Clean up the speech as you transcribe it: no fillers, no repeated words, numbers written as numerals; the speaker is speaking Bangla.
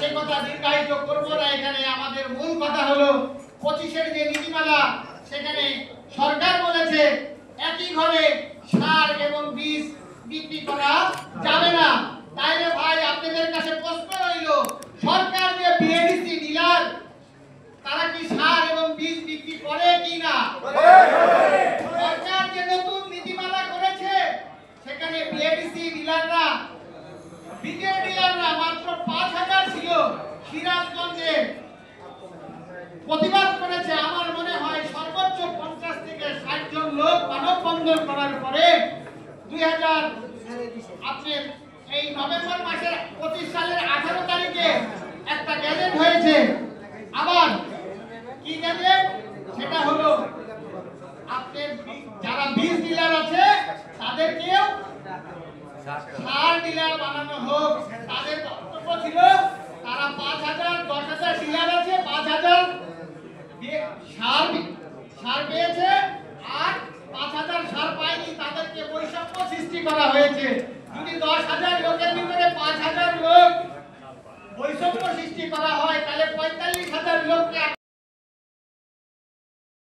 সে কথা দীর্ঘায়িত করব না। এখানে আমাদের মূল কথা হলো 25-এর যে নীতিমালা, সেখানে সরকার বলেছে একই ঘরে সার এবং বীজ বিক্রি করা যাবে না। তাইলে ভাই আপনাদের কাছে প্রশ্ন রইল, সরকার যে বিএডিসি ডিলার, তারা কি সার এবং বীজ বিক্রি করে কি না? সরকার যে নতুন নীতিমালা করেছে, সেখানে বিএডিসি ডিলাররা, বীজের ডিলাররা মাত্র 5000 ছিল। সিরাজগঞ্জে প্রতিবাদ করেছে, আমার মনে হয় সর্বোচ্চ 50 থেকে 60 জন লোক মানববন্ধন করার পরে 2000 আপনার এই নভেম্বর মাসের 25 সালের 18 তারিখে একটা গ্যাজেট হয়েছে। আবার কি গ্যাজেট? সেটা হলো আপনার যারা বীজ ডিলার আছে তাদেরকেও সার ডিলার বানানো হোক। তাদের বক্তব্য ছিল তারা 5000 10,000 ডিলার আছে, 5000 সার পেয়েছে আর 5000 সার পায়নি, তাদেরকে বৈষম্য সৃষ্টি করা হয়েছে। যদি 10,000 লোকের ভিতরে 5000 লোক বৈষম্য সৃষ্টি করা হয়, তাহলে 45,000 লোককে